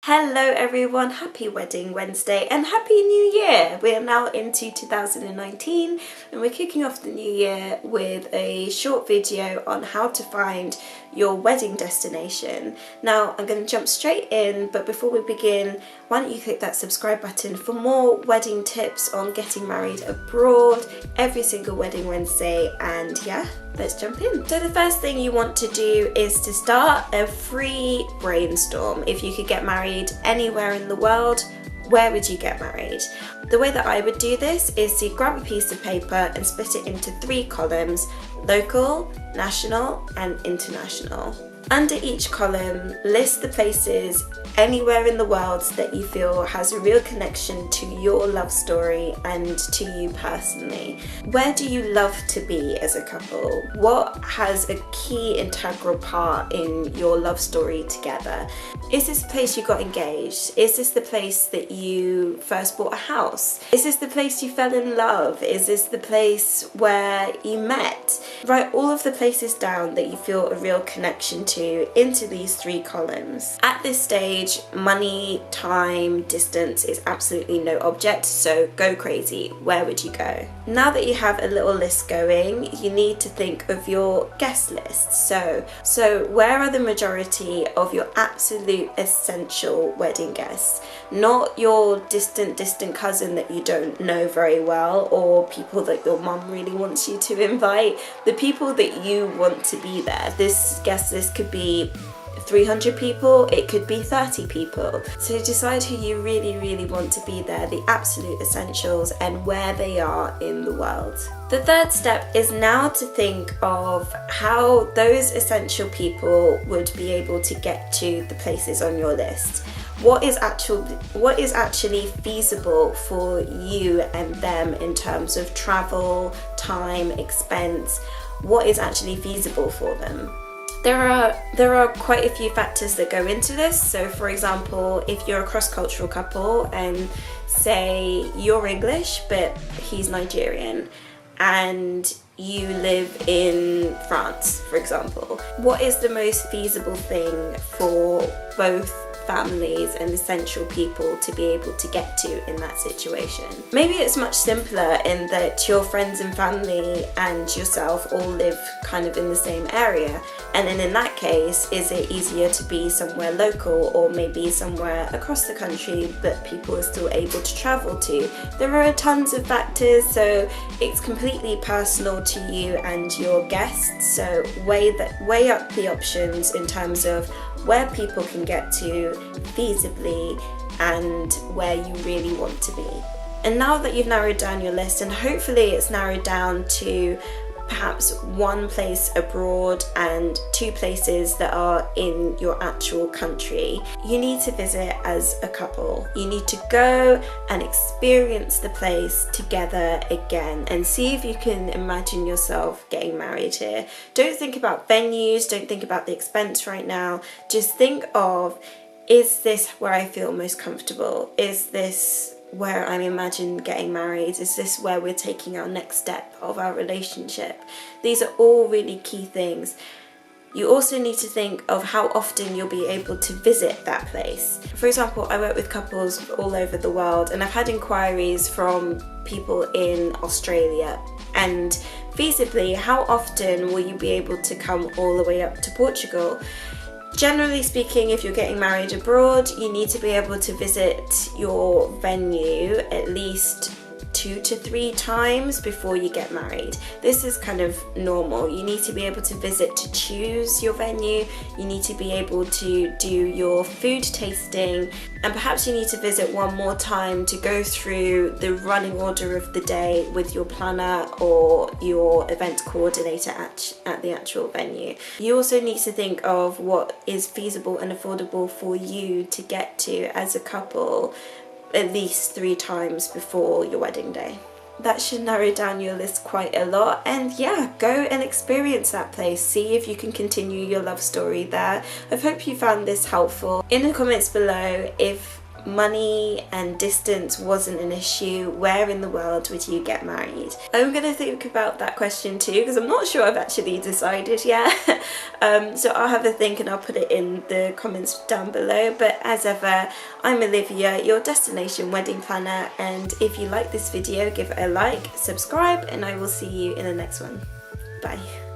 Hello everyone, happy Wedding Wednesday and happy New Year! We are now into 2019 and we're kicking off the new year with a short video on how to find your wedding destination. Now I'm going to jump straight in, but before we begin, why don't you click that subscribe button for more wedding tips on getting married abroad every single Wedding Wednesday, and yeah, let's jump in. So the first thing you want to do is to start a free brainstorm. If you could get married anywhere in the world, where would you get married? The way that I would do this is to grab a piece of paper and split it into 3 columns: local, national and international. Under each column, list the places anywhere in the world that you feel has a real connection to your love story and to you personally. Where do you love to be as a couple? What has a key integral part in your love story together? Is this the place you got engaged? Is this the place that you first bought a house? Is this the place you fell in love? Is this the place where you met? Write all of the places down that you feel a real connection to into these 3 columns. At this stage, money, time, distance is absolutely no object, so go crazy. Where would you go? Now that you have a little list going, you need to think of your guest list. So where are the majority of your absolute essential wedding guests? Not your distant cousin that you don't know very well, or people that your mum really wants you to invite. The people that you want to be there. This guest list could be 300 people, it could be 30 people. So decide who you really want to be there, the absolute essentials, and where they are in the world. The third step is now to think of how those essential people would be able to get to the places on your list. What is actually feasible for you and them in terms of travel, time, expense? What is actually feasible for them? There are quite a few factors that go into this. So for example, if you're a cross-cultural couple and say you're English but he's Nigerian and you live in France, for example, what is the most feasible thing for both families and essential people to be able to get to in that situation? Maybe it's much simpler in that your friends and family and yourself all live kind of in the same area, and then in that case, is it easier to be somewhere local or maybe somewhere across the country but people are still able to travel to? There are tons of factors, so it's completely personal to you and your guests, so weigh up the options in terms of where people can get to feasibly and where you really want to be. And now that you've narrowed down your list, and hopefully it's narrowed down to perhaps 1 place abroad and 2 places that are in your actual country, you need to visit as a couple. You need to go and experience the place together again and see if you can imagine yourself getting married here. Don't think about venues, don't think about the expense right now. Just think of, is this where I feel most comfortable? Is this where I'm imagining getting married? Is this where we're taking our next step of our relationship? These are all really key things. You also need to think of how often you'll be able to visit that place. For example, I work with couples all over the world and I've had inquiries from people in Australia, and feasibly, how often will you be able to come all the way up to Portugal? Generally speaking, if you're getting married abroad, you need to be able to visit your venue at least 2 to 3 times before you get married. This is kind of normal. You need to be able to visit to choose your venue, you need to be able to do your food tasting, and perhaps you need to visit 1 more time to go through the running order of the day with your planner or your event coordinator at the actual venue. You also need to think of what is feasible and affordable for you to get to as a couple at least 3 times before your wedding day. That should narrow down your list quite a lot, and yeah, go and experience that place. See if you can continue your love story there. I hope you found this helpful. In the comments below, if money and distance wasn't an issue, where in the world would you get married? I'm gonna think about that question too, because I'm not sure I've actually decided yet. So I'll have a think and I'll put it in the comments down below. But as ever, I'm Olivia, your destination wedding planner, and if you like this video, give it a like, subscribe, and I will see you in the next one. Bye.